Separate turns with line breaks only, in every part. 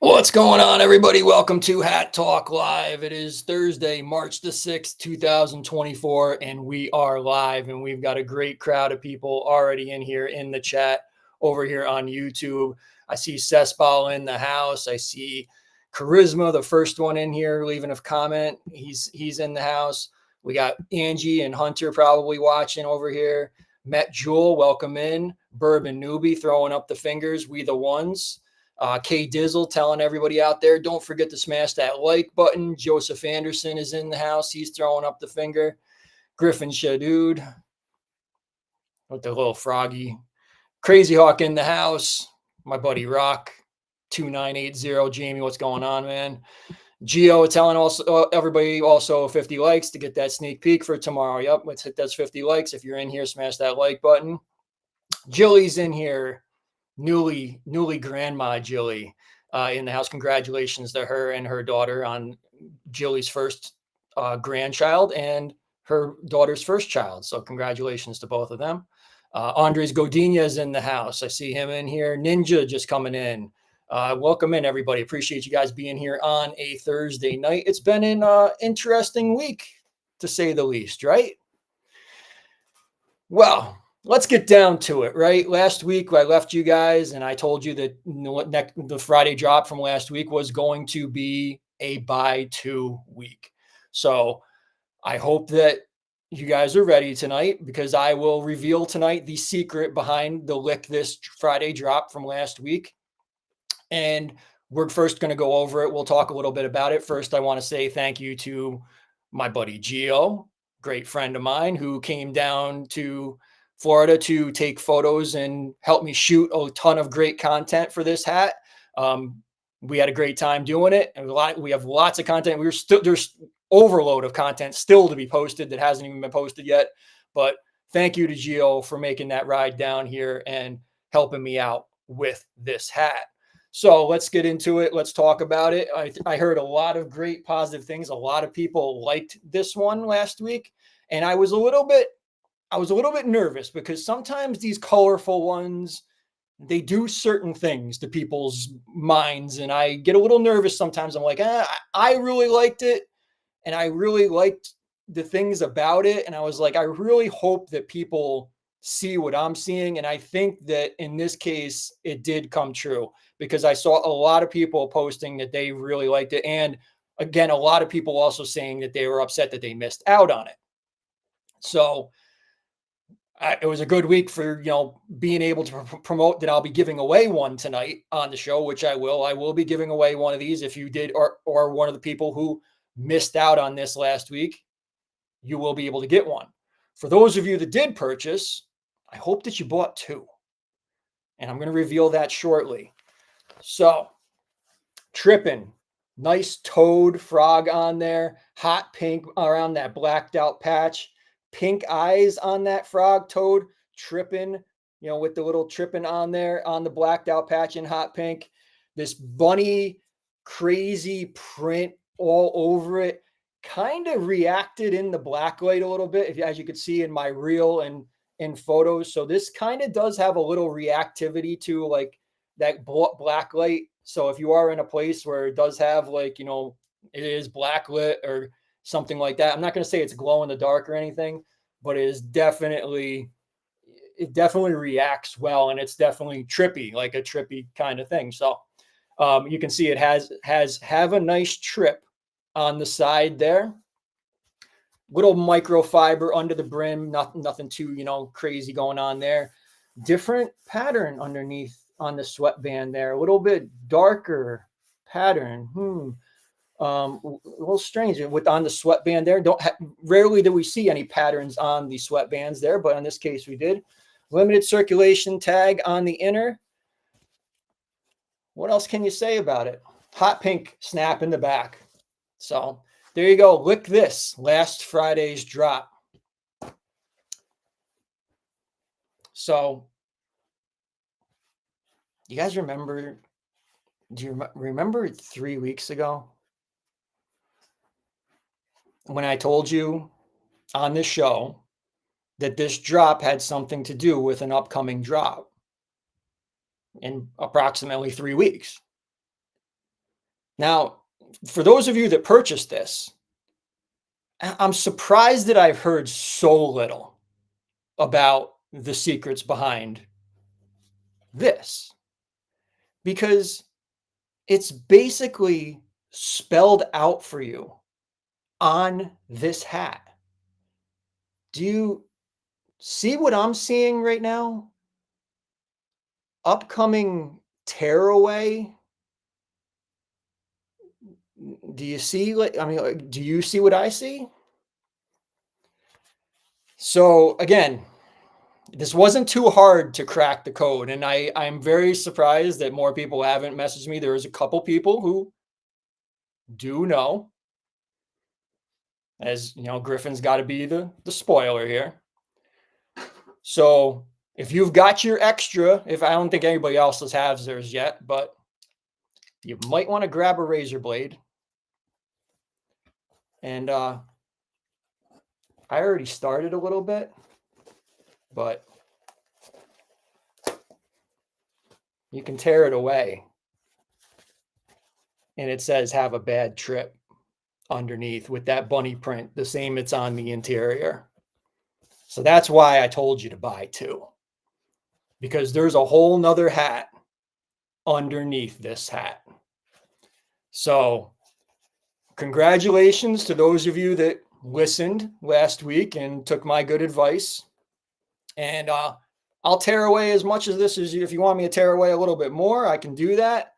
What's going on, everybody? Welcome to Hat Talk Live. It is Thursday, March the 6th, 2024, and we are live. And we've got a great crowd of people already in here in the chat over here on YouTube. I see Cessball in the house. I see Charisma, the first one in here, leaving a comment. He's in the house. We got Angie and Hunter probably watching over here. Met Jewel, welcome in. Bourbon Newbie throwing up the fingers. We the ones. K Dizzle telling everybody out there, don't forget to smash that like button. Joseph Anderson is in the house. He's throwing up the finger. Griffin Shadood with the little froggy. Crazy Hawk in the house. My buddy Rock 2980. Jamie, what's going on, man? Geo telling also everybody also 50 likes to get that sneak peek for tomorrow. Yep, let's hit those 50 likes. If you're in here, smash that like button. Jilly's in here. Newly grandma Jilly in the house. Congratulations to her and her daughter on Jilly's first grandchild and her daughter's first child. So congratulations to both of them. Andres Godinez is in the house. I see him in here. Ninja just coming in. Welcome in, everybody. Appreciate you guys being here on a Thursday night. It's been an interesting week, to say the least, right? Well, let's get down to it, right? Last week, I left you guys and I told you that the Friday drop from last week was going to be a buy 2 week. So I hope that you guys are ready tonight, because I will reveal tonight the secret behind the lick this Friday drop from last week. And we're first going to go over it. We'll talk a little bit about it. First, I want to say thank you to my buddy Gio, great friend of mine, who came down to Florida to take photos and help me shoot a ton of great content for this hat. We had a great time doing it, and we have lots of content. There's overload of content still to be posted that hasn't even been posted yet. But thank you to Gio for making that ride down here and helping me out with this hat. So let's get into it. Let's talk about it. I heard a lot of great positive things. A lot of people liked this one last week, and I was a little bit nervous, because sometimes these colorful ones, they do certain things to people's minds, and I get a little nervous sometimes. I'm like, I really liked it, and I really liked the things about it, and I was like, I really hope that people see what I'm seeing. And I think that in this case, it did come true, because I saw a lot of people posting that they really liked it. And again, a lot of people also saying that they were upset that they missed out on it. So it was a good week for, being able to promote that I'll be giving away one tonight on the show, which I will be giving away one of these. If you did, or one of the people who missed out on this last week, you will be able to get one. For those of you that did purchase, I hope that you bought 2, and I'm going to reveal that shortly. So, tripping, nice toad frog on there, hot pink around that blacked out patch, pink eyes on that frog toad, tripping, with the little tripping on there on the blacked out patch in hot pink. This bunny crazy print all over it, kind of reacted in the black light a little bit, as you could see in my reel and in photos. So this kind of does have a little reactivity to like that black light. So if you are in a place where it does have it is black lit or something like that, I'm not going to say it's glow in the dark or anything, but it definitely reacts well, and it's definitely trippy, like a trippy kind of thing. So you can see it have a nice trip on the side there. Little microfiber under the brim, nothing too crazy going on there. Different pattern underneath on the sweatband there, a little bit darker pattern. A little strange with on the sweatband there. Rarely do we see any patterns on the sweatbands there, but in this case we did. Limited circulation tag on the inner. What else can you say about it? Hot pink snap in the back. So there you go. Lick this, last Friday's drop. So you guys remember, do you remember 3 weeks ago when I told you on this show that this drop had something to do with an upcoming drop in approximately 3 weeks? Now, for those of you that purchased this, I'm surprised that I've heard so little about the secrets behind this, because it's basically spelled out for you on this hat. Do you see what I'm seeing right now? Upcoming tearaway. Do you see, like, I mean, like, do you see what I see? So again, this wasn't too hard to crack the code, and I'm very surprised that more people haven't messaged me. There's a couple people who do know, as you know, Griffin's got to be the spoiler here. So if you've got your extra, if I don't think anybody else has theirs yet, but you might want to grab a razor blade. And I already started a little bit, but you can tear it away. And it says have a bad trip underneath with that bunny print, the same it's on the interior. So that's why I told you to buy two, because there's a whole nother hat underneath this hat. So congratulations to those of you that listened last week and took my good advice. And I'll tear away as much of this as you. If you want me to tear away a little bit more, I can do that.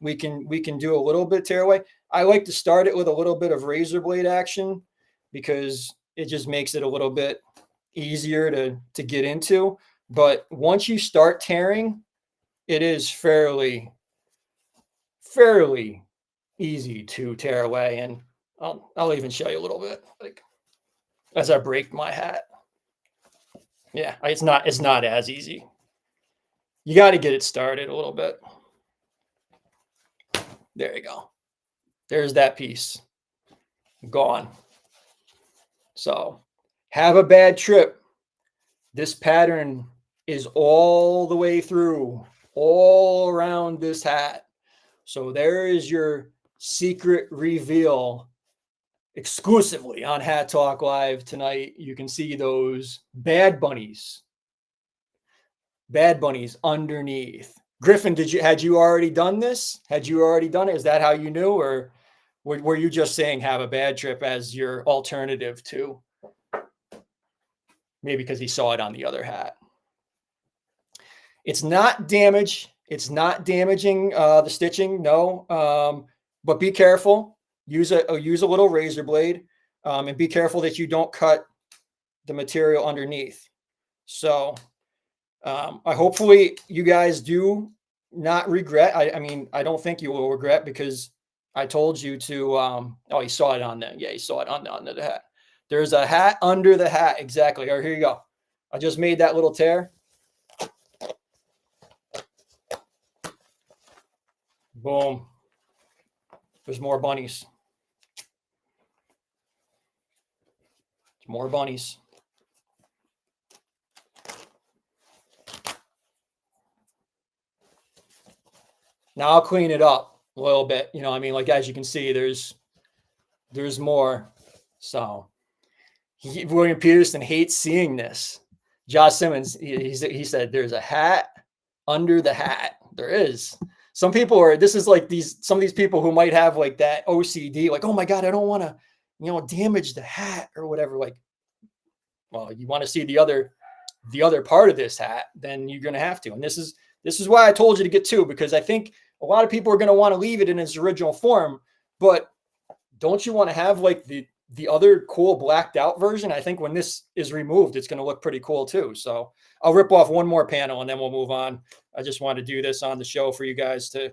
We can do a little bit tear away. I like to start it with a little bit of razor blade action because it just makes it a little bit easier to get into. But once you start tearing, it is fairly easy to tear away. And I'll even show you a little bit, like as I break my hat. Yeah, it's not as easy. You got to get it started a little bit. There you go. There's that piece gone. So have a bad trip. This pattern is all the way through, all around this hat. So there is your secret reveal exclusively on Hat Talk Live tonight. You can see those bad bunnies underneath. Griffin, had you already done this? Had you already done it? Is that how you knew, or were you just saying have a bad trip as your alternative to maybe because he saw it on the other hat? It's not damage. It's not damaging the stitching, no. But be careful. Use a little razor blade, and be careful that you don't cut the material underneath. So I hopefully you guys do not regret. I mean, I don't think you will regret, because I told you to. Oh, you saw it on there. Yeah, you saw it under the hat. There's a hat under the hat. Exactly. Or here you go. I just made that little tear. Boom. There's more bunnies. More bunnies. Now I'll clean it up a little bit. You know, I mean, like, as you can see, there's more. So William Peterson hates seeing this. Josh Simmons, he said there's a hat under the hat. There is. Some people are, this is like some of these people who might have like that OCD, like, oh my God, I don't want to, damage the hat or whatever. Like, well, you want to see the other part of this hat, then you're going to have to. And this is why I told you to get two, because I think a lot of people are going to want to leave it in its original form, but don't you want to have like the other cool blacked out version? I think when this is removed, it's going to look pretty cool too. So I'll rip off one more panel and then we'll move on. I just want to do this on the show for you guys to,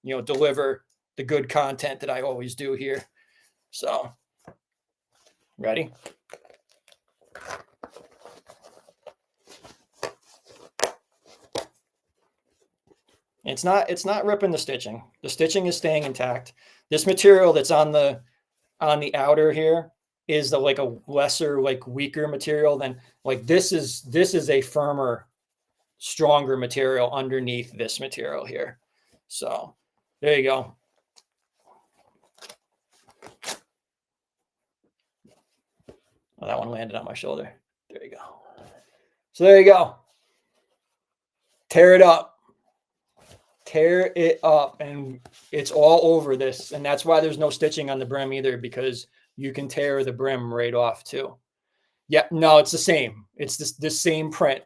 deliver the good content that I always do here. So ready? It's not ripping the stitching. The stitching is staying intact. This material that's on the outer here is like a lesser, like weaker material than, like, this is a firmer, stronger material underneath this material here. So there you go. Oh, that one landed on my shoulder. There you go. So there you go. Tear it up. Tear it up. And it's all over this. And that's why there's no stitching on the brim either, because you can tear the brim right off too. Yeah, no, it's the same. It's this same print.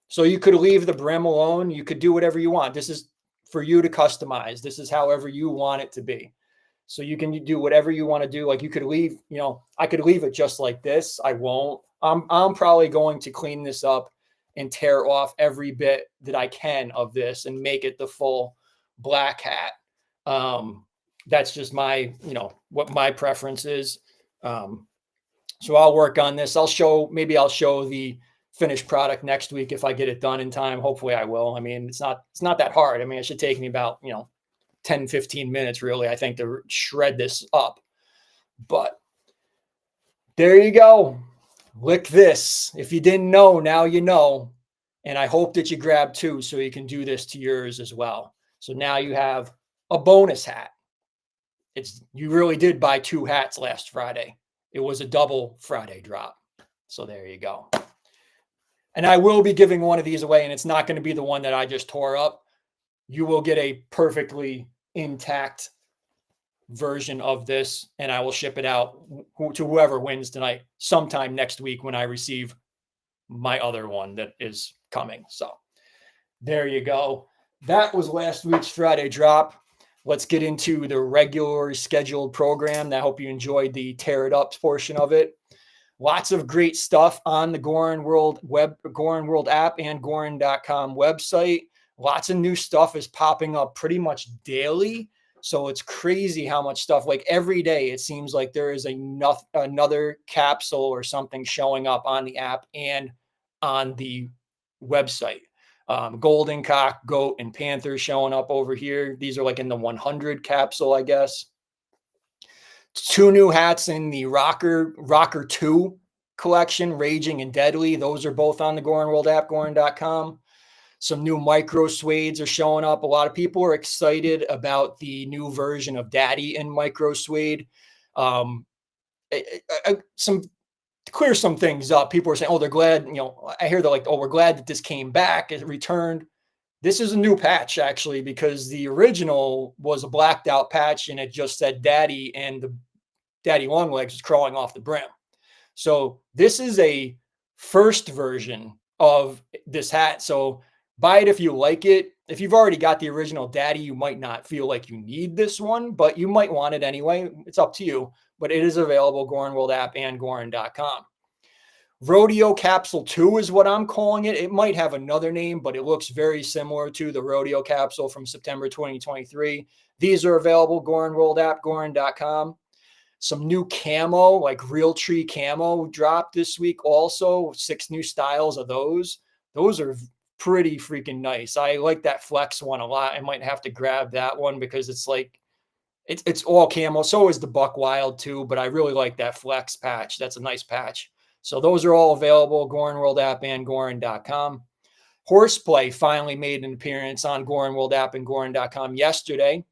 So you could leave the brim alone. You could do whatever you want. This is for you to customize. This is however you want it to be. So you can do whatever you want to do. Like you could leave, I could leave it just like this. I won't. I'm probably going to clean this up and tear off every bit that I can of this and make it the full black hat. That's just my, what my preference is. So I'll work on this. Maybe I'll show the finished product next week if I get it done in time. Hopefully I will. I mean, it's not that hard. I mean, it should take me about, 10, 15 minutes really, I think, to shred this up. But there you go. Lick this. If you didn't know, now you know. And I hope that you grab two so you can do this to yours as well. So now you have a bonus hat. You really did buy two hats last Friday. It was a double Friday drop. So there you go. And I will be giving one of these away, and it's not going to be the one that I just tore up. You will get a perfectly intact version of this, and I will ship it out to whoever wins tonight sometime next week when I receive my other one that is coming. So there you go. That was last week's Friday drop. Let's get into the regular scheduled program. I hope you enjoyed the tear it up portion of it. Lots of great stuff on the Goorin World app and Goorin.com website. Lots of new stuff is popping up pretty much daily. So it's crazy how much stuff, like every day, it seems like there is another capsule or something showing up on the app and on the website. Golden cock, goat, and panther showing up over here. These are like in the 100 capsule, I guess. Two new hats in the Rocker 2 collection, Raging and Deadly. Those are both on the Goorin World app, Goorin.com. Some new micro suedes are showing up. A lot of people are excited about the new version of Daddy in micro suede. To clear some things up, people are saying, oh, they're glad, I hear they're like, oh, we're glad that this came back, it returned. This is a new patch, actually, because the original was a blacked out patch and it just said Daddy, and the Daddy long legs was crawling off the brim. So this is a first version of this hat. So buy it if you like it. If you've already got the original Daddy, you might not feel like you need this one, but you might want it anyway. It's up to you, but it is available, Goorin World app and Goorin.com. Rodeo Capsule 2 is what I'm calling it. It might have another name, but it looks very similar to the Rodeo Capsule from September 2023. These are available, Goorin World app, Goorin.com. Some new camo, like Real Tree camo, dropped this week also. 6 new styles of those. Those are pretty freaking nice. I like that Flex one a lot. I might have to grab that one because it's like, it's all camo. So is the Buck Wild too, but I really like that Flex patch. That's a nice patch. So those are all available, Goorin World app and Goorin.com. Horseplay finally made an appearance on Goorin World app and Goorin.com yesterday.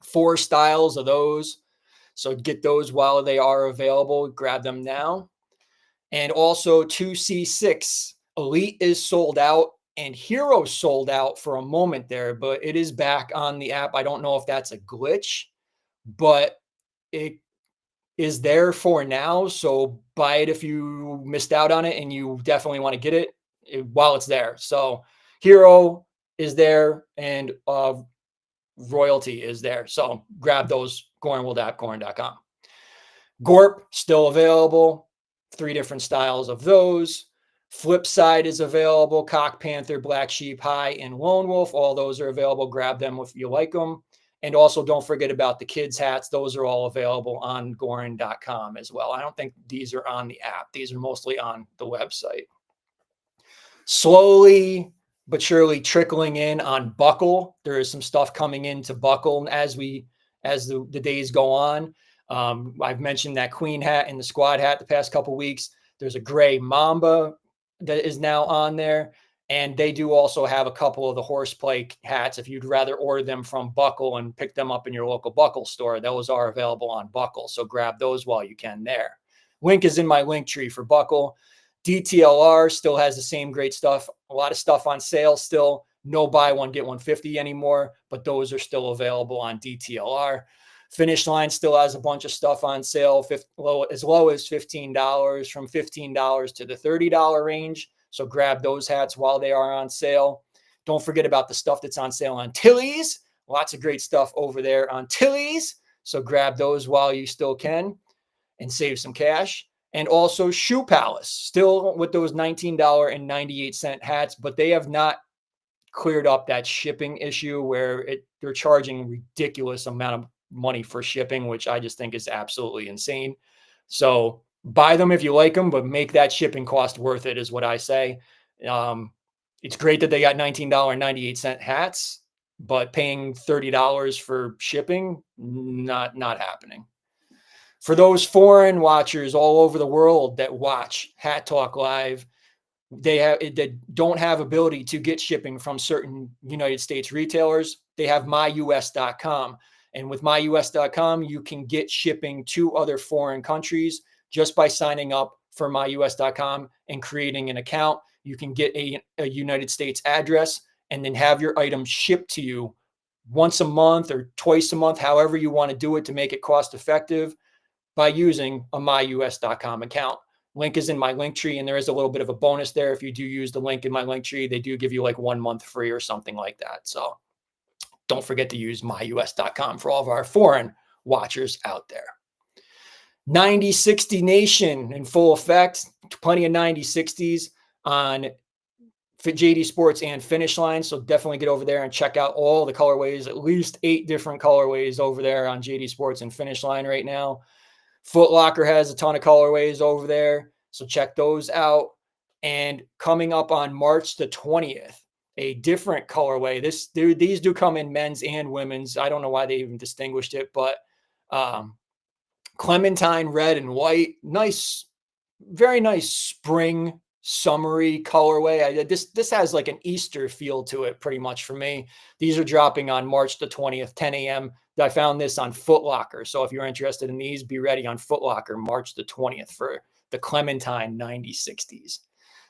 4 styles of those. So get those while they are available. Grab them now. And also 2C6 Elite is sold out and Hero sold out for a moment there, but it is back on the app. I don't know if that's a glitch, but it is there for now. So buy it if you missed out on it and you definitely want to get it while it's there. So Hero is there and Royalty is there. So grab those, Goorin World app, Goorin.com. Gorp still available. 3 different styles of those. Flipside is available. Cock Panther, Black Sheep, High, and Lone Wolf. All those are available. Grab them if you like them. And also don't forget about the kids' hats. Those are all available on Goorin.com as well. I don't think these are on the app. These are mostly on the website. Slowly but surely trickling in on Buckle. There is some stuff coming into Buckle as the days go on. I've mentioned that Queen hat and the Squad hat the past couple weeks. There's a gray Mamba that is now on there. And they do also have a couple of the horseplay hats. If you'd rather order them from Buckle and pick them up in your local Buckle store, those are available on Buckle. So grab those while you can there. Link is in my link tree for Buckle. DTLR still has the same great stuff. A lot of stuff on sale still. No buy one, get 150 anymore, but those are still available on DTLR. Finish Line still has a bunch of stuff on sale, as low as $15, from $15 to the $30 range. So grab those hats while they are on sale. Don't forget about the stuff that's on sale on Tilly's. Lots of great stuff over there on Tilly's. So grab those while you still can and save some cash. And also Shoe Palace, still with those $19.98 hats, but they have not cleared up that shipping issue where they're charging ridiculous amount of money for shipping, which I just think is absolutely insane. So buy them if you like them, but make that shipping cost worth it, is what I say. It's great that they got $19.98 hats, but paying $30 for shipping, not happening. For those foreign watchers all over the world that watch Hat Talk Live, they don't have ability to get shipping from certain United States retailers. They have myus.com. And with myus.com, you can get shipping to other foreign countries just by signing up for myus.com and creating an account. You can get a United States address and then have your items shipped to you once a month or twice a month, however you want to do it to make it cost effective, by using a myus.com account. Link is in my link tree, and there is a little bit of a bonus there. If you do use the link in my link tree, they do give you like 1 month free or something like that. So don't forget to use myus.com for all of our foreign watchers out there. 9060 Nation in full effect. Plenty of 9060s on JD Sports and Finish Line. So definitely get over there and check out all the colorways, at least 8 different colorways over there on JD Sports and Finish Line right now. Foot Locker has a ton of colorways over there, so check those out. And coming up on March the 20th, a different colorway. These do come in men's and women's. I don't know why they even distinguished it, but Clementine red and white, nice, very nice spring summery colorway. This has like an Easter feel to it pretty much for me. These are dropping on March the 20th, 10 a.m. I found this on Foot Locker. So if you're interested in these, be ready on Foot Locker March the 20th for the Clementine 9060s.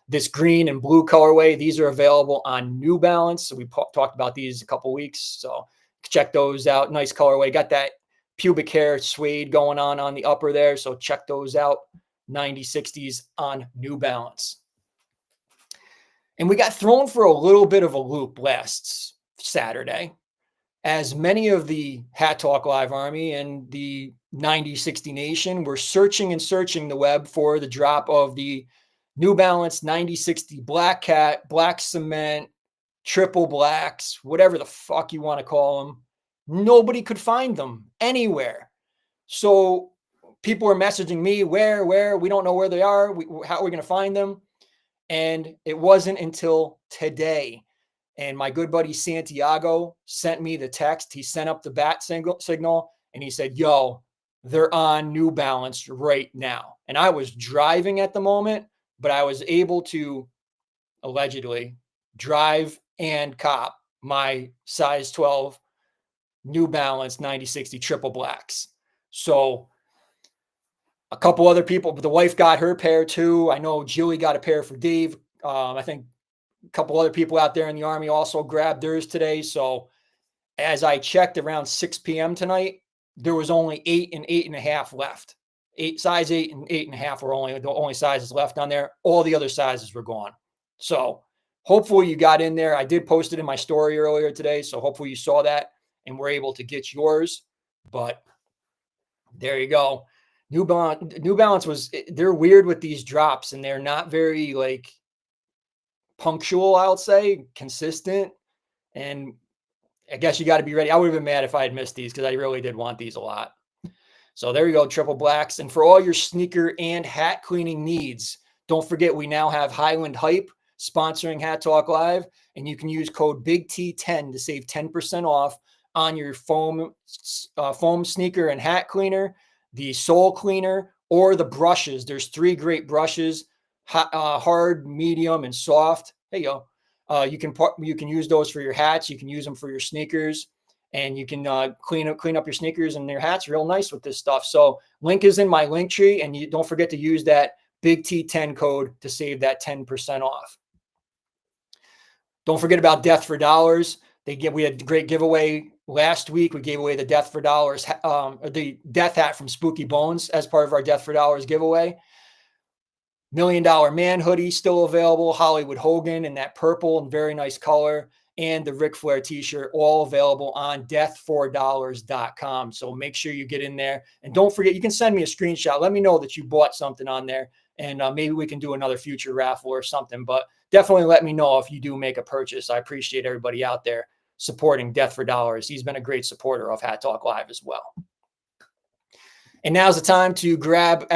This green and blue colorway, these are available on New Balance. So we talked about these a couple weeks. So check those out. Nice colorway. Got that pubic hair suede going on the upper there. So check those out. 9060s on New Balance. And we got thrown for a little bit of a loop last Saturday, as many of the Hat Talk Live Army and the 9060 Nation were searching the web for the drop of the New Balance 9060 Black Cat, Black Cement, Triple Blacks, whatever the fuck you want to call them. Nobody could find them anywhere. So people were messaging me, where, we don't know where they are. How are we going to find them? And it wasn't until today. And my good buddy Santiago sent me the text. He sent up the bat signal and he said, yo, they're on New Balance right now. And I was driving at the moment, but I was able to allegedly drive and cop my size 12 New Balance 9060 Triple Blacks. So a couple other people, but the wife got her pair too. I know Julie got a pair for Dave. I think a couple other people out there in the Army also grabbed theirs today. So as I checked around 6 p.m. tonight, there was only 8 and 8.5 left. Size 8 and 8.5 were the only sizes left on there. All the other sizes were gone. So hopefully you got in there. I did post it in my story earlier today. So hopefully you saw that and were able to get yours. But there you go. New Balance they're weird with these drops, and they're not very like punctual, I'll say, consistent. And I guess you got to be ready. I would have been mad if I had missed these because I really did want these a lot. So there you go, Triple Blacks. And for all your sneaker and hat cleaning needs, don't forget we now have Highland Hype sponsoring Hat Talk Live, and you can use code BIGT10 to save 10% off on your foam sneaker and hat cleaner, the sole cleaner, or the brushes. There's 3 great brushes, hard, medium, and soft. Hey, yo. You can use those for your hats. You can use them for your sneakers, and you can clean up your sneakers and your hats real nice with this stuff. So link is in my link tree, and you don't forget to use that Big T10 code to save that 10% off. Don't forget about Death for Dollars. We had a great giveaway last week. We gave away the Death for Dollars, the death hat from Spooky Bones as part of our Death for Dollars giveaway. $1 Million Man hoodie still available. Hollywood Hogan in that purple and very nice color. And the Ric Flair t-shirt, all available on death4dollars.com. So make sure you get in there. And don't forget, you can send me a screenshot. Let me know that you bought something on there. And maybe we can do another future raffle or something. But definitely let me know if you do make a purchase. I appreciate everybody out there supporting Death for Dollars. He's been a great supporter of Hat Talk Live as well. And now's the time to grab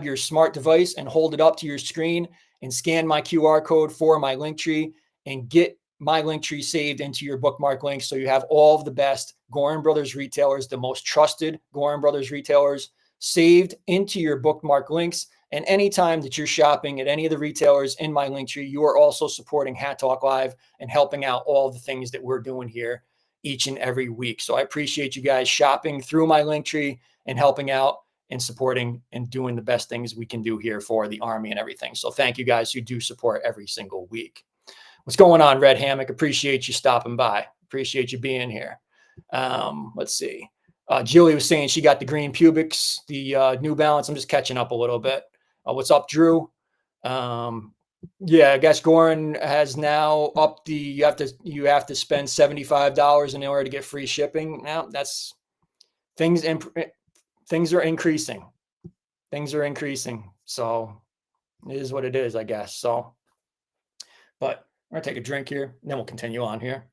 your smart device and hold it up to your screen and scan my QR code for my link tree and get my link tree saved into your bookmark links. So you have all of the best Goorin Brothers retailers, the most trusted Goorin Brothers retailers saved into your bookmark links. And anytime that you're shopping at any of the retailers in my link tree, you are also supporting Hat Talk Live and helping out all the things that we're doing here each and every week. So I appreciate you guys shopping through my link tree and helping out and supporting and doing the best things we can do here for the Army and everything. So thank you guys who do support every single week. What's going on, Red Hammock? Appreciate you stopping by. Appreciate you being here. Let's see. Julie was saying she got the green Pubics, the New Balance. I'm just catching up a little bit. What's up, Drew? Yeah, I guess Goorin has now upped the you have to spend $75 in order to get free shipping. Now that's things are increasing. Things are increasing. So it is what it is, I guess. So, but we're gonna take a drink here, and then we'll continue on here.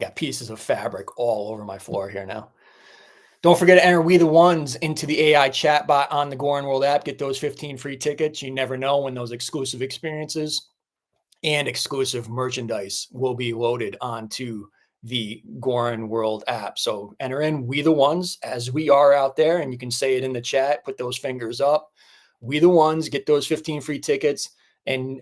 Got pieces of fabric all over my floor here now. Don't forget to enter We the Ones into the AI chatbot on the Goorin World app. Get those 15 free tickets. You never know when those exclusive experiences and exclusive merchandise will be loaded onto the Goorin World app. So enter in We the Ones as we are out there, and you can say it in the chat. Put those fingers up. We the Ones, get those 15 free tickets, and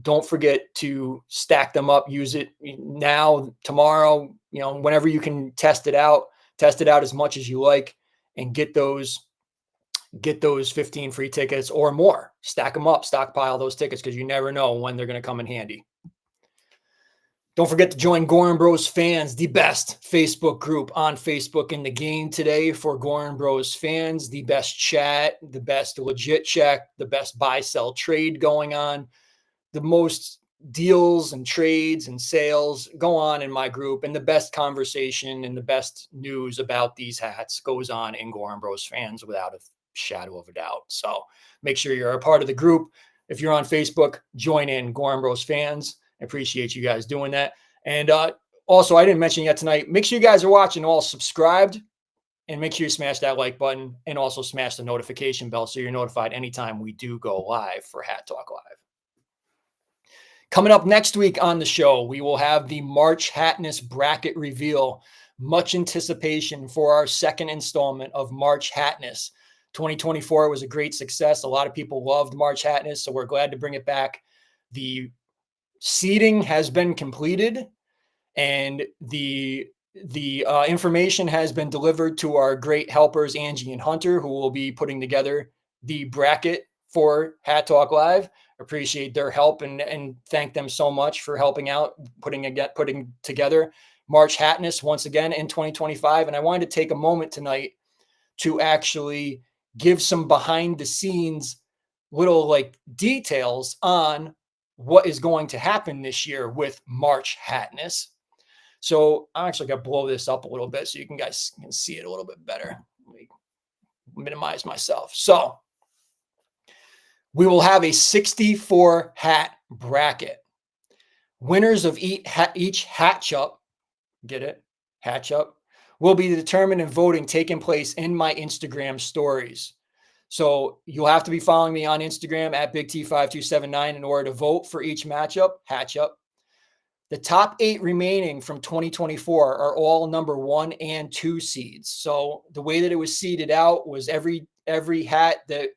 don't forget to stack them up. Use it now, tomorrow, whenever you can test it out. Test it out as much as you like and get those 15 free tickets or more. Stack them up, stockpile those tickets because you never know when they're going to come in handy. Don't forget to join Goorin Bros Fans, the best Facebook group on Facebook in the game today for Goorin Bros fans. The best chat, the best legit check, the best buy, sell, trade going on, the most deals and trades and sales go on in my group, and the best conversation and the best news about these hats goes on in Goorin Bros Fans without a shadow of a doubt. So make sure you're a part of the group. If you're on Facebook, join in Goorin Bros Fans. I appreciate you guys doing that. And also, I didn't mention yet tonight, make sure you guys are watching all subscribed, and make sure you smash that like button and also smash the notification bell so you're notified anytime we do go live for Hat Talk Live. Coming up next week on the show, we will have the March Hatness bracket reveal. Much anticipation for our second installment of March Hatness. 2024 was a great success. A lot of people loved March Hatness, so we're glad to bring it back. The seeding has been completed, and the information has been delivered to our great helpers, Angie and Hunter, who will be putting together the bracket for Hat Talk Live. Appreciate their help and thank them so much for helping out, putting together March Hatness once again in 2025. And I wanted to take a moment tonight to actually give some behind the scenes little details on what is going to happen this year with March Hatness. So I'm actually going to blow this up a little bit so you guys can see it a little bit better. Let me minimize myself. So we will have a 64 hat bracket. Winners of each hatch up, get it? Hatch up, will be determined in voting taking place in my Instagram stories. So you'll have to be following me on Instagram at BigT5279 in order to vote for each matchup, hatch up. The top 8 remaining from 2024 are all number 1 and 2 seeds. So the way that it was seeded out was every hat that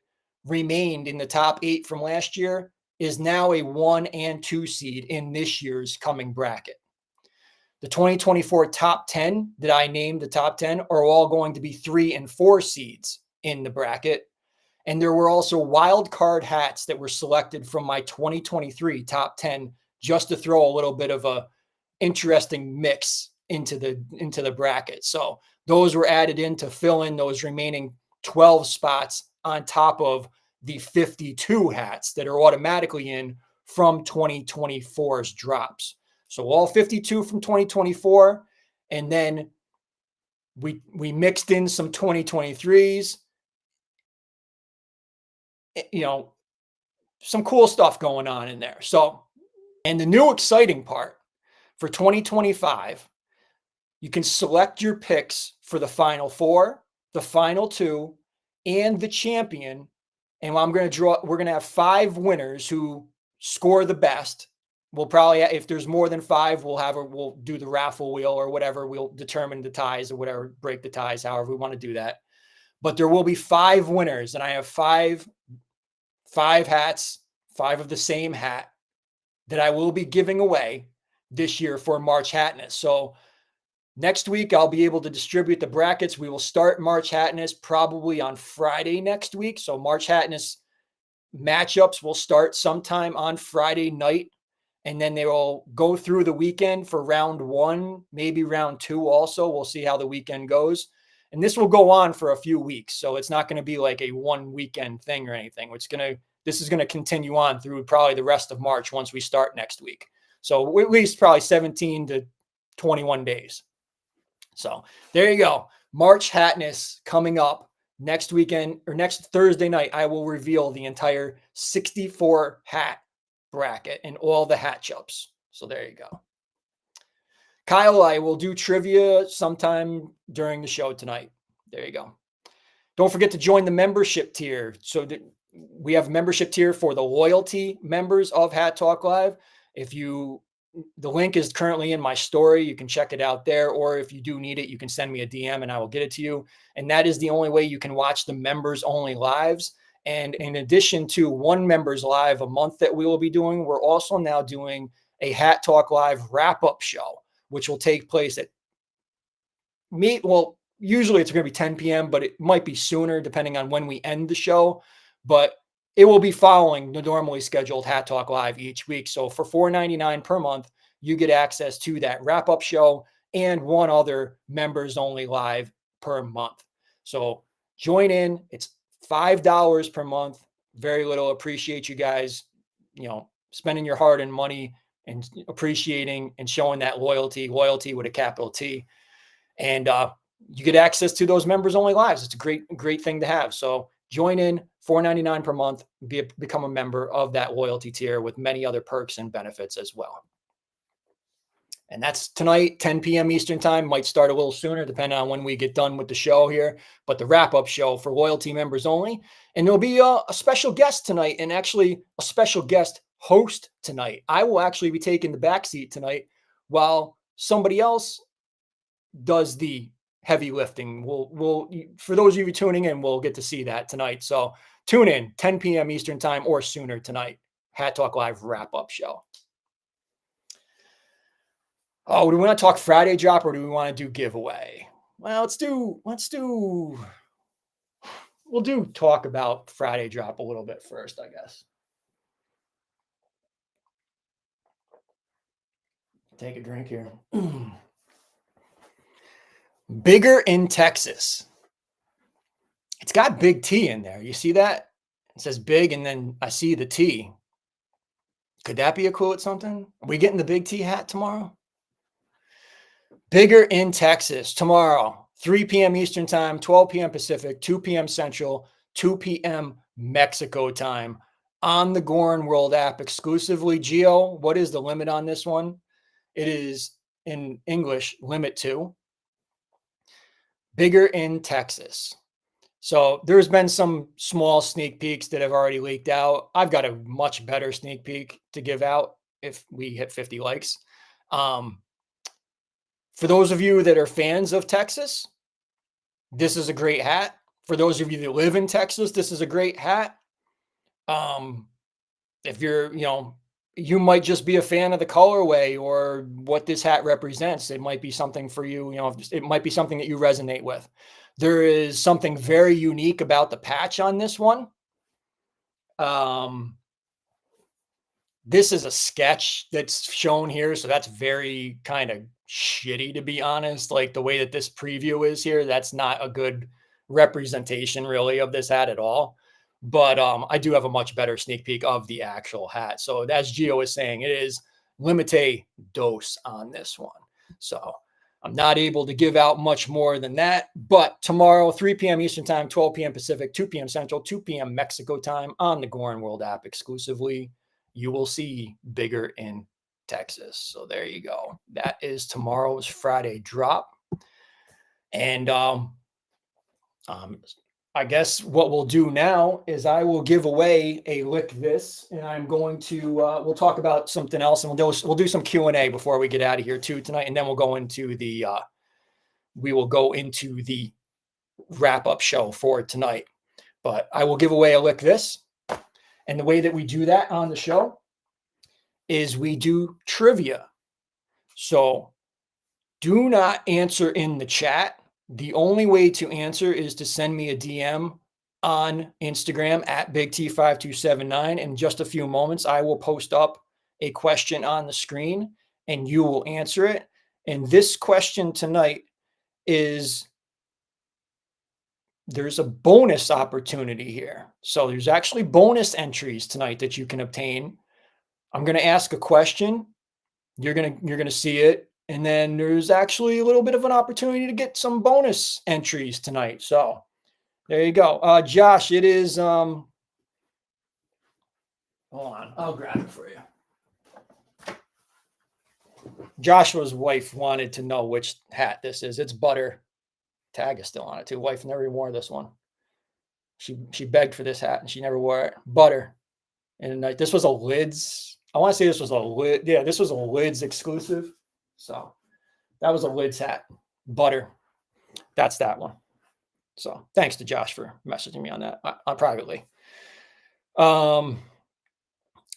remained in the top 8 from last year is now a 1 and 2 seed in this year's coming bracket. The 2024 top 10 that I named the top 10 are all going to be 3 and 4 seeds in the bracket. And there were also wild card hats that were selected from my 2023 top 10 just to throw a little bit of a interesting mix into the bracket. So those were added in to fill in those remaining 12 spots on top of the 52 hats that are automatically in from 2024's drops. So all 52 from 2024, and then we mixed in some 2023s, you know, some cool stuff going on in there. So, and the new exciting part for 2025, you can select your picks for the final 4, the final 2, and the champion. And we're going to have 5 winners who score the best. We'll probably, if there's more than 5, we'll do the raffle wheel or whatever. We'll determine the ties or whatever, break the ties, however we want to do that. But there will be 5 winners, and I have 5 hats, 5 of the same hat that I will be giving away this year for March Hatness. So next week, I'll be able to distribute the brackets. We will start March Hatness probably on Friday next week. So March Hatness matchups will start sometime on Friday night, and then they will go through the weekend for round 1, maybe round 2 also. We'll see how the weekend goes. And this will go on for a few weeks. So it's not going to be like a 1 weekend thing or anything. This is going to continue on through probably the rest of March once we start next week. So at least probably 17 to 21 days. So there you go. March Hatness coming up next weekend or next Thursday night. I will reveal the entire 64 hat bracket and all the hatchups. So there you go. Kyle, I will do trivia sometime during the show tonight. There you go. Don't forget to join the membership tier. So we have a membership tier for the loyalty members of Hat Talk Live. The link is currently in my story. You can check it out there. Or if you do need it, you can send me a DM and I will get it to you. And that is the only way you can watch the members only lives. And in addition to 1 members live a month that we will be doing, we're also now doing a Hat Talk Live wrap-up show, which will take place at usually it's going to be 10 p.m., but it might be sooner depending on when we end the show. But it will be following the normally scheduled Hat Talk Live each week. So for $4.99 per month, you get access to that wrap-up show and 1 other members only live per month. So join in. It's $5 per month. Very little. Appreciate you guys, spending your hard-earned money and appreciating and showing that loyalty with a capital T. And you get access to those members only lives. It's a great thing to have. So join in, $4.99 per month, become a member of that loyalty tier with many other perks and benefits as well. And that's tonight, 10 p.m. Eastern time. Might start a little sooner depending on when we get done with the show here. But the wrap-up show for loyalty members only. And there'll be a special guest tonight, and actually a special guest host tonight. I will actually be taking the back seat tonight while somebody else does the heavy lifting. We'll for those of you tuning in, we'll get to see that tonight. So tune in 10 p.m. Eastern time or sooner tonight. Hat Talk Live wrap-up show. Oh, do we want to talk Friday drop or do we want to do giveaway? Well, we'll do talk about Friday drop a little bit first, I guess. Take a drink here. Bigger in Texas. It's got big T in there. You see that? It says big, and then I see the T. Could that be a clue at something? Are we getting the big T hat tomorrow? Bigger in Texas tomorrow, 3 p.m. Eastern time, 12 p.m. Pacific, 2 p.m. Central, 2 p.m. Mexico time on the Goorin World app exclusively. Gio, what is the limit on this one? It is in English, limit 2. Bigger in Texas. So there's been some small sneak peeks that have already leaked out. I've got a much better sneak peek to give out if we hit 50 likes. For those of you that are fans of Texas, this is a great hat. For those of you that live in Texas, this is a great hat. If you're, you might just be a fan of the colorway or what this hat represents. It might be something for you, it might be something that you resonate with. There is something very unique about the patch on this one. Um, this is a sketch that's shown here, so that's very kind of shitty, to be honest. Like the way that this preview is here, that's not a good representation really of this hat at all. But I do have a much better sneak peek of the actual hat. So as Gio was saying, it is limite dose on this one. So I'm not able to give out much more than that. But tomorrow, 3 p.m. Eastern Time, 12 p.m. Pacific, 2 p.m. Central, 2 p.m. Mexico time on the Goorin World app exclusively, you will see Bigger in Texas. So there you go. That is tomorrow's Friday drop. And I guess what we'll do now is I will give away a lick this, and I'm going to we'll talk about something else, and we'll do some Q&A before we get out of here too tonight, and then we'll go into the wrap up show for tonight. But I will give away a lick this, and the way that we do that on the show is we do trivia. So do not answer in the chat. The only way to answer is to send me a DM on Instagram at BigT5279. In just a few moments, I will post up a question on the screen and you will answer it. And this question tonight is, there's a bonus opportunity here. So there's actually bonus entries tonight that you can obtain. I'm going to ask a question. You're going to see it. And then there's actually a little bit of an opportunity to get some bonus entries tonight. So there you go. Josh, it is, hold on, I'll grab it for you. Joshua's wife wanted to know which hat this is. It's butter. Tag is still on it too. Wife never even wore this one. She begged for this hat and she never wore it. Butter. And this was a Lids. I want to say this was a Lid. Yeah, this was a Lids exclusive. So that was a Lids hat. Butter. That's that one. So thanks to Josh for messaging me on that privately. All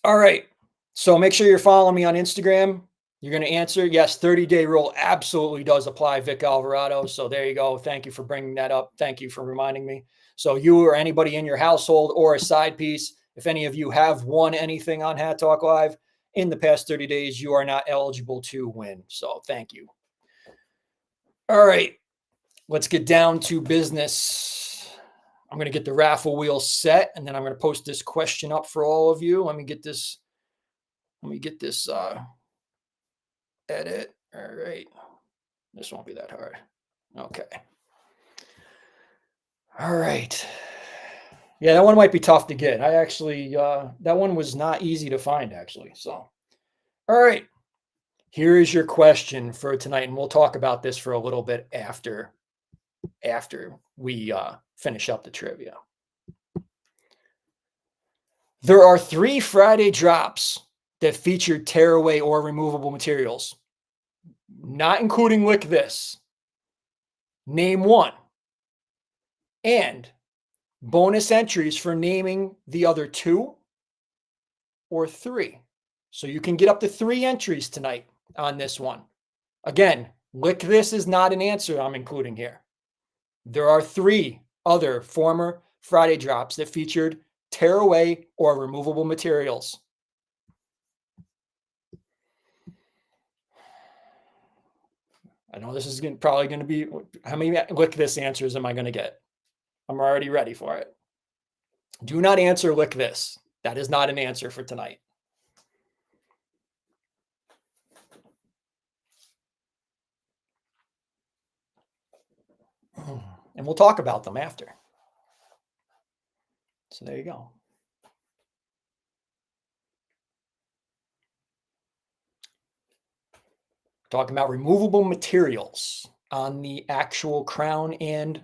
right. So make sure you're following me on Instagram. You're going to answer. Yes, 30-day rule absolutely does apply, Vic Alvarado. So there you go. Thank you for bringing that up. Thank you for reminding me. So you or anybody in your household or a side piece, if any of you have won anything on Hat Talk Live in the past 30 days, you are not eligible to win. So thank you. All right. Let's get down to business. I'm going to get the raffle wheel set, and then I'm going to post this question up for all of you. Let me get this edit. All right. This won't be that hard. Okay. All right. Yeah, that one might be tough to get. I actually, that one was not easy to find, actually. So, all right. Here is your question for tonight, and we'll talk about this for a little bit after we finish up the trivia. There are 3 Friday drops that feature tearaway or removable materials, not including Lick This. Name one. And bonus entries for naming the other 2 or 3. So you can get up to 3 entries tonight on this one. Again, Lick This is not an answer I'm including here. There are 3 other former Friday drops that featured tearaway or removable materials. I know this is probably going to be, how many Lick This answers am I going to get? I'm already ready for it. Do not answer Lick This. That is not an answer for tonight. And we'll talk about them after. So there you go. Talking about removable materials on the actual crown and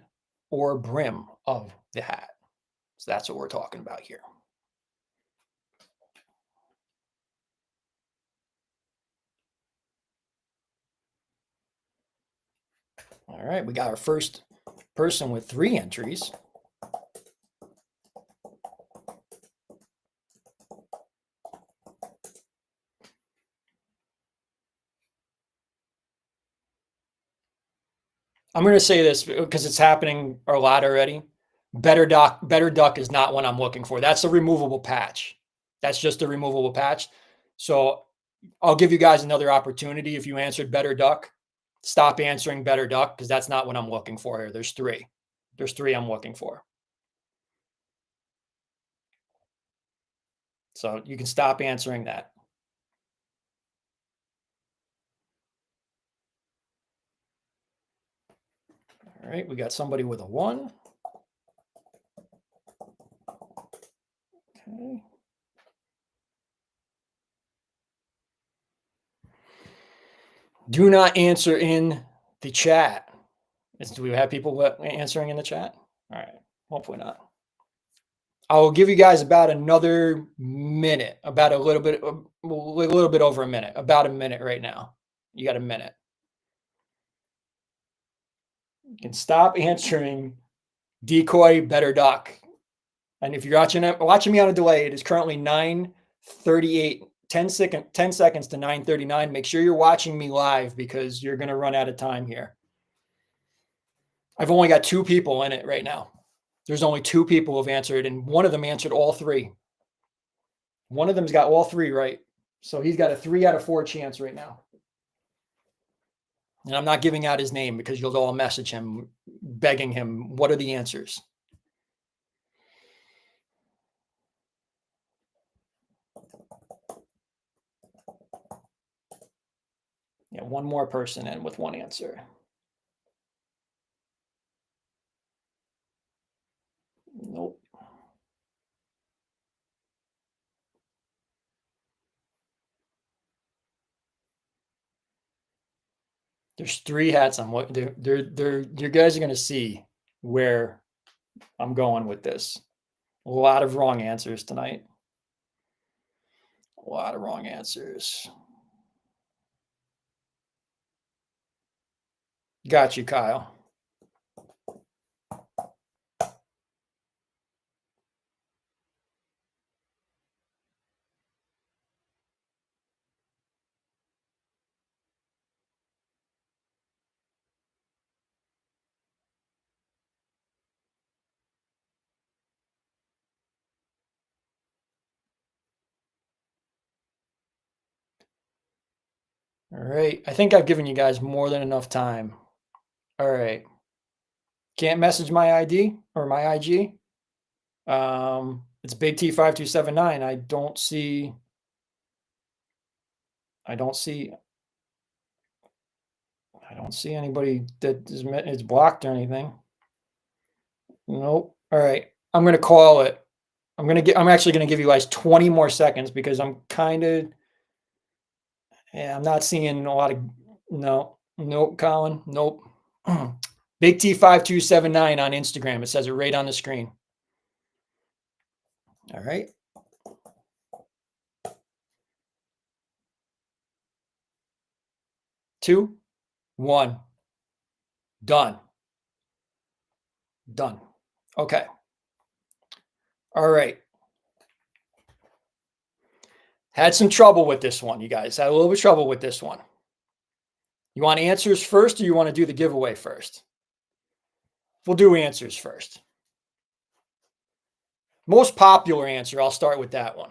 or brim of the hat. So that's what we're talking about here. All right, we got our first person with 3 entries. I'm going to say this because it's happening a lot already. Better duck is not what I'm looking for. That's a removable patch. That's just a removable patch. So I'll give you guys another opportunity. If you answered better duck, stop answering better duck because that's not what I'm looking for here. There's three. There's three I'm looking for. So you can stop answering that. All right, we got somebody with a 1. Okay. Do not answer in the chat. Do we have people answering in the chat? All right, hopefully not. I'll give you guys about another minute, about a little bit over a minute, about a minute right now. You got a minute. You can stop answering decoy better duck. And if you're watching me on a delay, it is currently 9:38, 10 seconds to 9:39. Make sure you're watching me live because you're going to run out of time here. I've only got 2 people in it right now. There's only 2 people who have answered, and one of them answered all 3. One of them's got all 3 right. So he's got a 3 out of 4 chance right now. And I'm not giving out his name because you'll all message him, begging him, what are the answers? Yeah, one more person in with one answer. Nope. There's 3 hats. You guys are going to see where I'm going with this. A lot of wrong answers tonight. A lot of wrong answers. Got you, Kyle. All right. I think I've given you guys more than enough time. All right. Can't message my ID or my IG. It's Big T5279. I don't see anybody that is blocked or anything. Nope. All right. I'm going to call it. I'm actually going to give you guys 20 more seconds because I'm not seeing a lot of, nope, Colin, nope. Big T5279 on Instagram. It says it right on the screen. All right. Two, one, done. Done. Okay. All right. Had some trouble with this one, you guys. Had a little bit of trouble with this one. You want answers first or you want to do the giveaway first? We'll do answers first. Most popular answer, I'll start with that one,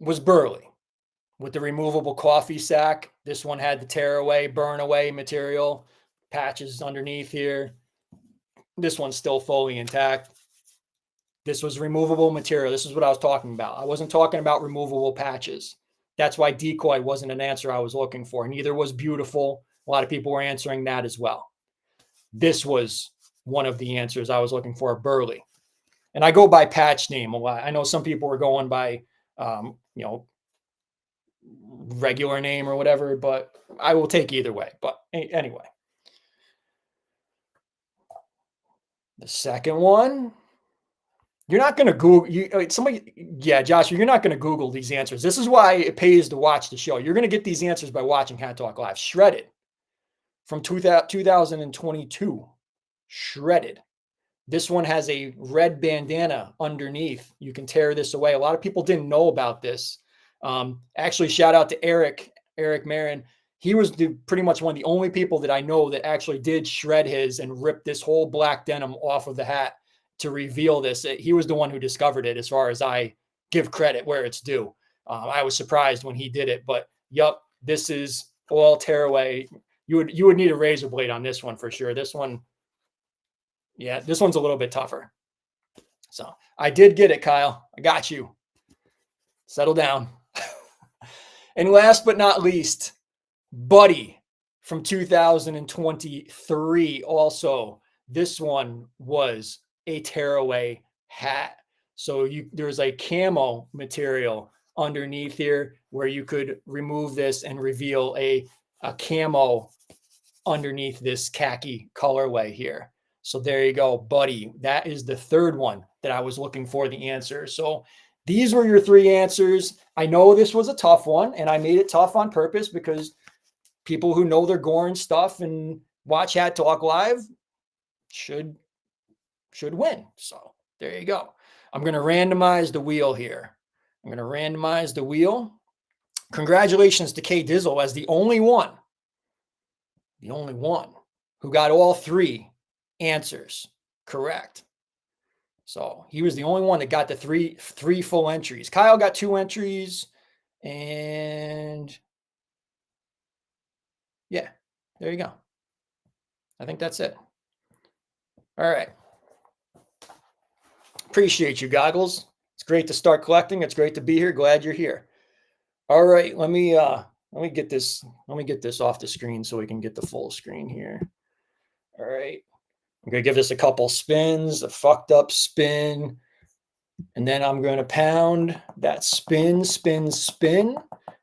was Burley with the removable coffee sack. This one had the tear away, burn away material, patches underneath here. This one's still fully intact. This was removable material. This is what I was talking about. I wasn't talking about removable patches. That's why decoy wasn't an answer I was looking for. Neither was beautiful. A lot of people were answering that as well. This was one of the answers I was looking for, Burley. And I go by patch name a lot. I know some people were going by, regular name or whatever, but I will take either way. But anyway, the second one, you're not going to Google Josh, you're not going to Google these answers. This is why it pays to watch the show. You're going to get these answers by watching Hat Talk Live. Shredded from 2022. Shredded. This one has a red bandana underneath. You can tear this away. A lot of people didn't know about this. Actually, shout out to Eric Marin. he was pretty much one of the only people that I know that actually did shred his and rip this whole black denim off of the hat to reveal this. He was the one who discovered it, as far as I give credit where it's due. I was surprised when he did it, but yup, this is all tearaway. You would need a razor blade on this one for sure. This one, yeah, this one's a little bit tougher. So I did get it, Kyle. I got you. Settle down. And last but not least, Buddy from 2023. Also, this one was a tearaway hat. So there's a camo material underneath here where you could remove this and reveal a camo underneath this khaki colorway here. So there you go, Buddy. That is the third one that I was looking for the answer. So these were your three answers. I know this was a tough one, and I made it tough on purpose because people who know their Goorin stuff and watch Hat Talk Live should win. So there you go. I'm going to randomize the wheel here. I'm going to randomize the wheel. Congratulations to K Dizzle as the only one who got all three answers correct. So he was the only one that got the three full entries. Kyle got 2 entries, and yeah, there you go. I think that's it. All right. Appreciate you, Goggles. It's great to start collecting. It's great to be here. Glad you're here. All right, let me get this off the screen so we can get the full screen here. All right. I'm going to give this a couple spins, a fucked up spin, and then I'm going to pound that spin, spin, spin,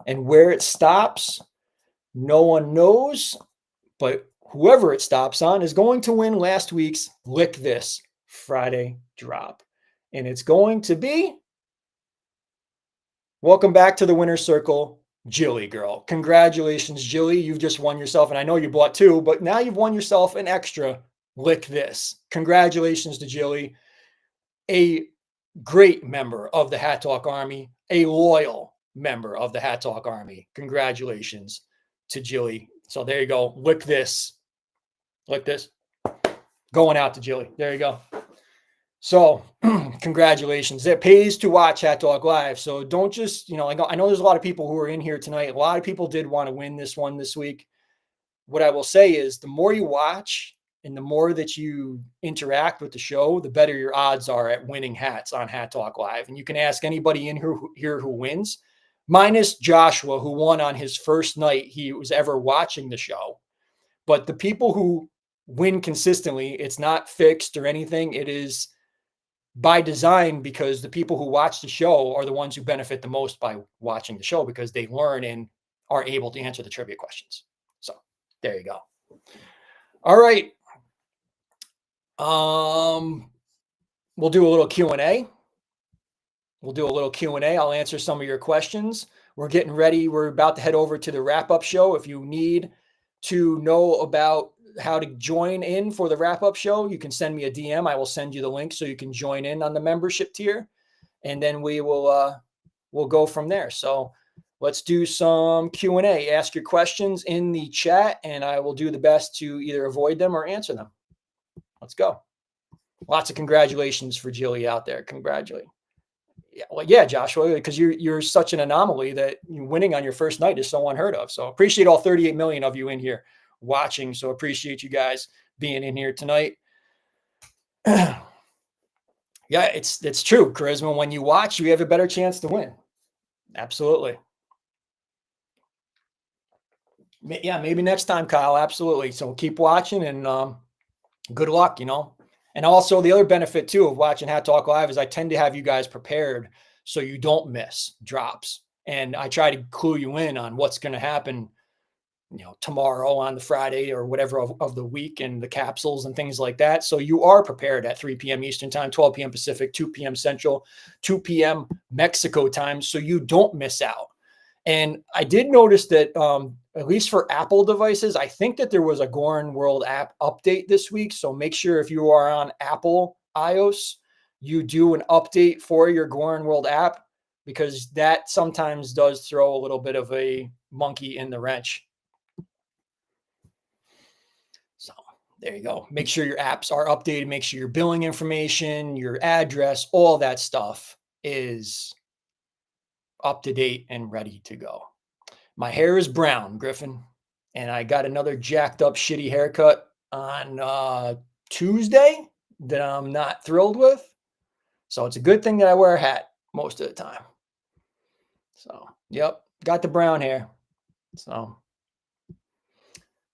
and where it stops, no one knows, but whoever it stops on is going to win last week's Lick This Friday drop. And it's going to be, welcome back to the winner's circle, Jilly girl. Congratulations, Jilly. You've just won yourself, and I know you bought 2, but now you've won yourself an extra Lick This. Congratulations to Jilly, a great member of the Hat Talk Army, a loyal member of the Hat Talk Army. Congratulations to Jilly. So there you go. Lick This. Lick This. Going out to Jilly. There you go. So congratulations. It pays to watch Hat Talk Live. So don't just, I know there's a lot of people who are in here tonight. A lot of people did want to win this one this week. What I will say is the more you watch and the more that you interact with the show, the better your odds are at winning hats on Hat Talk Live. And you can ask anybody in here who wins, minus Joshua, who won on his first night he was ever watching the show. But the people who win consistently, it's not fixed or anything. It is by design, because the people who watch the show are the ones who benefit the most by watching the show because they learn and are able to answer the trivia questions. So there you go. All right. We'll do a little Q&A. I'll answer some of your questions. We're getting ready. We're about to head over to the wrap-up show. If you need to know about how to join in for the wrap-up show, you can send me a DM. I will send you the link so you can join in on the membership tier, and then we'll go from there. So let's do some Q&A. Ask your questions in the chat, and I will do the best to either avoid them or answer them. Let's go. Lots of congratulations for Jilly out there. Congratulate. Yeah, Joshua, because you're such an anomaly that winning on your first night is so unheard of. So appreciate all 38 million of you in here watching. So appreciate you guys being in here tonight. Yeah, it's true, Charisma. When you watch, you have a better chance to win. Absolutely. Yeah, maybe next time, Kyle. Absolutely. So keep watching and good luck, And also the other benefit too of watching Hat Talk Live is I tend to have you guys prepared so you don't miss drops. And I try to clue you in on what's going to happen, tomorrow on the Friday or whatever of the week, and the capsules and things like that. So you are prepared at 3 p.m. Eastern time, 12 p.m. Pacific, 2 p.m. Central, 2 p.m. Mexico time. So you don't miss out. And I did notice that at least for Apple devices, I think that there was a Goorin World app update this week. So make sure if you are on Apple iOS, you do an update for your Goorin World app, because that sometimes does throw a little bit of a monkey in the wrench There you go. Make sure your apps are updated. Make sure your billing information, your address, all that stuff is up to date and ready to go. My hair is brown, Griffin, and I got another jacked up shitty haircut on Tuesday that I'm not thrilled with. So it's a good thing that I wear a hat most of the time. So, yep, got the brown hair. So,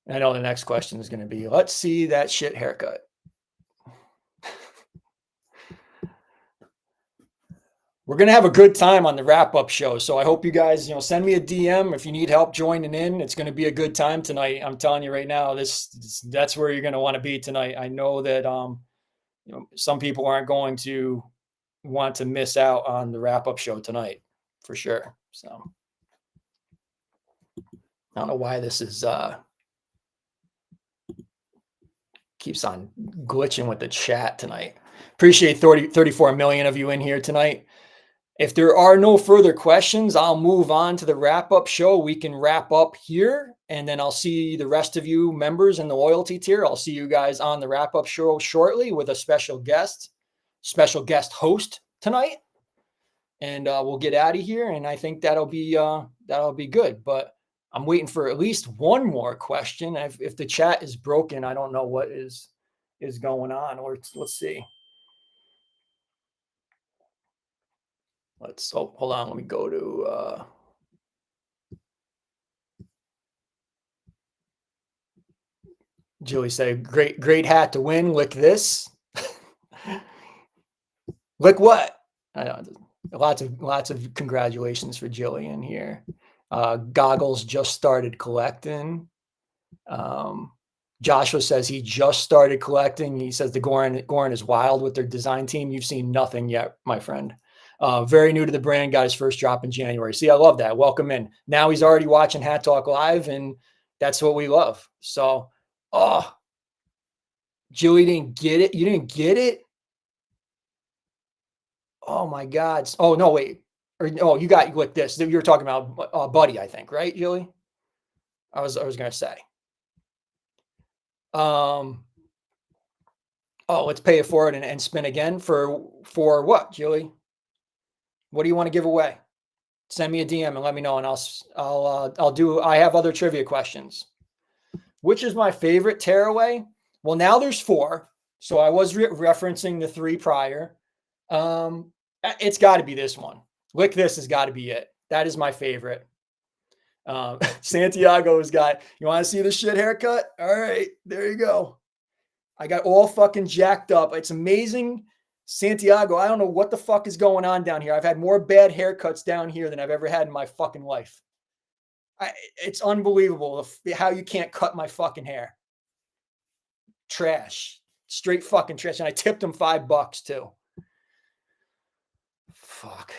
I know the next question is going to be, let's see that shit haircut. We're going to have a good time on the wrap-up show. So I hope you guys, send me a DM if you need help joining in. It's going to be a good time tonight. I'm telling you right now, that's where you're going to want to be tonight. I know that some people aren't going to want to miss out on the wrap-up show tonight for sure. So I don't know why this is keeps on glitching with the chat tonight. Appreciate 34 million of you in here tonight. If there are no further questions, I'll move on to the wrap-up show. We can wrap up here, and then I'll see the rest of you members in the loyalty tier. I'll see you guys on the wrap-up show shortly with a special guest host tonight, and we'll get out of here. And I think that'll be good. But I'm waiting for at least one more question. If the chat is broken, I don't know what is going on. Or let's see. Hold on. Let me go to Julie said, great hat to win. Lick this. Lick what? I know. Lots of congratulations for Jillian here. Goggles just started collecting. Joshua says he just started collecting. He says the Goorin is wild with their design team. You've seen nothing yet, my friend. Very new to the brand, got his first drop in January. See, I love that. Welcome in. Now he's already watching Hat Talk Live, and that's what we love. So, Julie didn't get it. You didn't get it? Oh my God. Oh, no, wait. You got like this. You were talking about Buddy, I think, right, Julie? I was going to say. Let's pay it forward and spin again for what, Julie? What do you want to give away? Send me a DM and let me know, and I have other trivia questions. Which is my favorite tearaway? Well, now there's 4. So I was referencing the 3 prior. It's got to be this one. Lick this has got to be it. That is my favorite. Santiago's got, you want to see the shit haircut? All right, there you go. I got all fucking jacked up. It's amazing. Santiago, I don't know what the fuck is going on down here. I've had more bad haircuts down here than I've ever had in my fucking life. It's unbelievable how you can't cut my fucking hair. Trash. Straight fucking trash. And I tipped him $5 too. Fuck.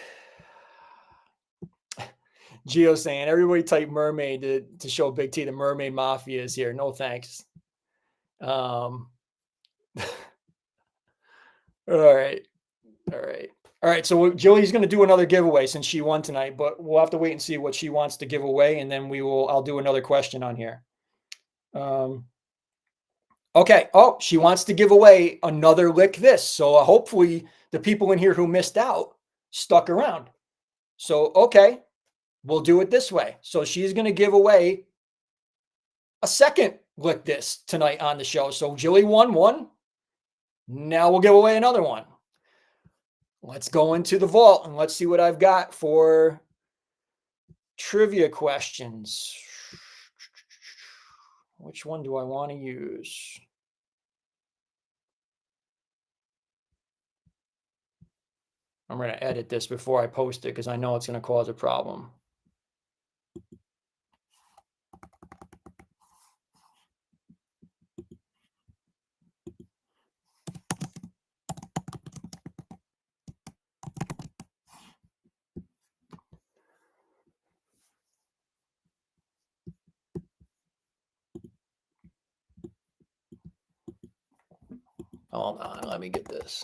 Gio saying, everybody type mermaid to show Big T the mermaid mafia is here. No thanks. All right. So Julie's going to do another giveaway since she won tonight, but we'll have to wait and see what she wants to give away, and then I'll do another question on here. Okay. Oh, she wants to give away another Lick This. So hopefully the people in here who missed out stuck around. So, okay, we'll do it this way. So she's going to give away a second Lick This tonight on the show. So Julie won one. Now we'll give away another one. Let's go into the vault and let's see what I've got for trivia questions. Which one do I want to use? I'm going to edit this before I post it because I know it's going to cause a problem. Hold on, let me get this.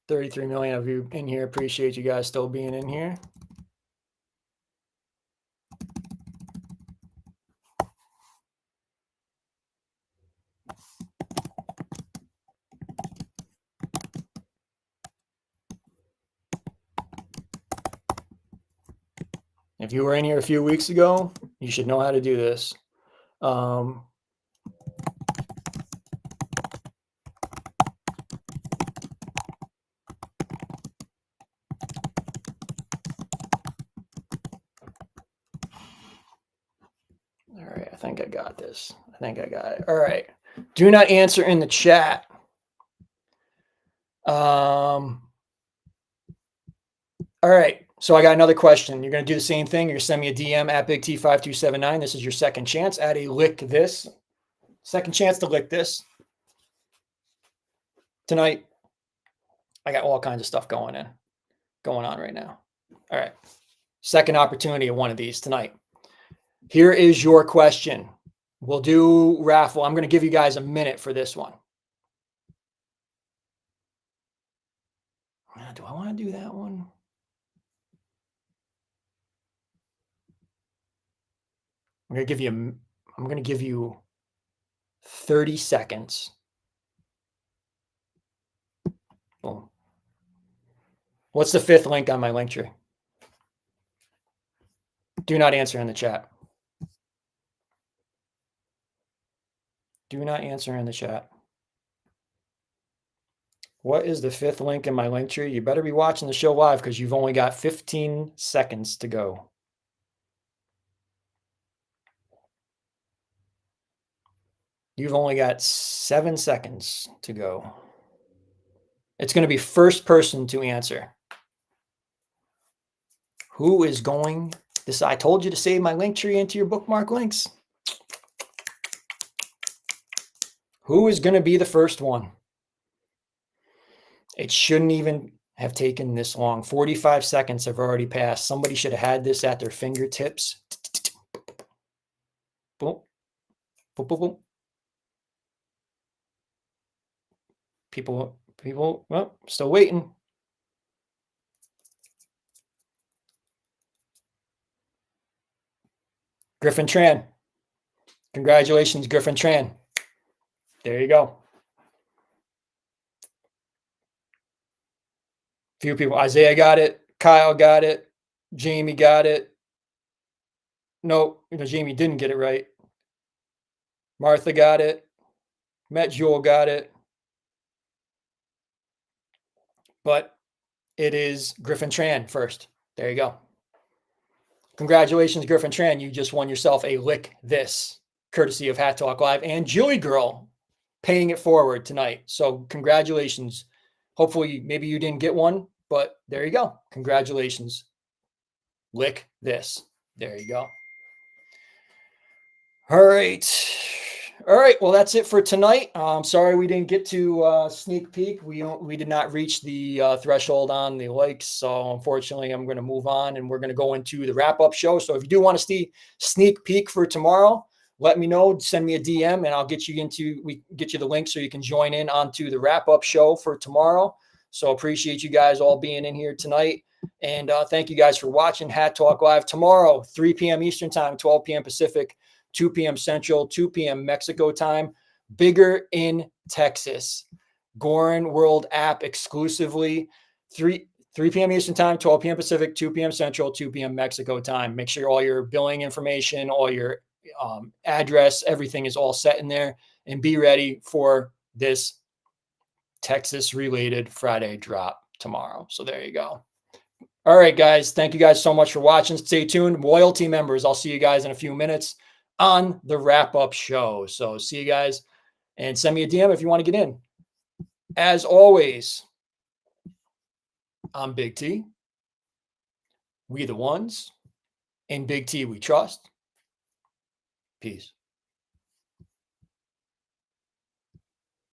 33 million of you in here. Appreciate you guys still being in here. If you were in here a few weeks ago, you should know how to do this. All right, I think I got this. I think I got it. All right. Do not answer in the chat. All right. So I got another question. You're going to do the same thing. You're going to send me a DM at Big T5279. This is your second chance at a lick this. Second chance to lick this. Tonight, I got all kinds of stuff going on right now. All right. Second opportunity of one of these tonight. Here is your question. We'll do raffle. I'm going to give you guys a minute for this one. Do I want to do that one? I'm going to give you 30 seconds. Boom. What's the fifth link on my link tree? Do not answer in the chat. Do not answer in the chat. What is the fifth link in my link tree? You better be watching the show live because you've only got 15 seconds to go. You've only got 7 seconds to go. It's going to be first person to answer. Who is going this? I told you to save my link tree into your bookmark links. Who is going to be the first one? It shouldn't even have taken this long. 45 seconds have already passed. Somebody should have had this at their fingertips. Boom. Boom, boom, boom. People, well, still waiting. Griffin Tran. Congratulations, Griffin Tran. There you go. Few people. Isaiah got it. Kyle got it. Jamie got it. No, Jamie didn't get it right. Martha got it. Matt Jewel got it. But it is Griffin Tran first. There you go. Congratulations, Griffin Tran. You just won yourself a lick this, courtesy of Hat Talk Live and Julie Girl paying it forward tonight. So congratulations. Hopefully, maybe you didn't get one, but there you go. Congratulations. Lick this. There you go. All right. All right. Well, that's it for tonight. I'm sorry we didn't get to sneak peek. We did not reach the threshold on the likes. So unfortunately, I'm going to move on and we're going to go into the wrap-up show. So if you do want to see sneak peek for tomorrow, let me know. Send me a DM and I'll get you the link so you can join in onto the wrap-up show for tomorrow. So appreciate you guys all being in here tonight. And thank you guys for watching Hat Talk Live tomorrow, 3 p.m. Eastern Time, 12 p.m. Pacific, 2 p.m. Central, 2 p.m. Mexico time. Bigger in Texas. Goorin World app exclusively. 3 p.m. Eastern Time, 12 p.m. Pacific, 2 p.m. Central, 2 p.m. Mexico time. Make sure all your billing information, all your address, everything is all set in there. And be ready for this Texas-related Friday drop tomorrow. So there you go. All right, guys. Thank you guys so much for watching. Stay tuned. Loyalty members, I'll see you guys in a few minutes on the wrap-up show. So see you guys and send me a DM if you want to get in. As always, I'm Big T. We the ones. In Big T we trust. Peace.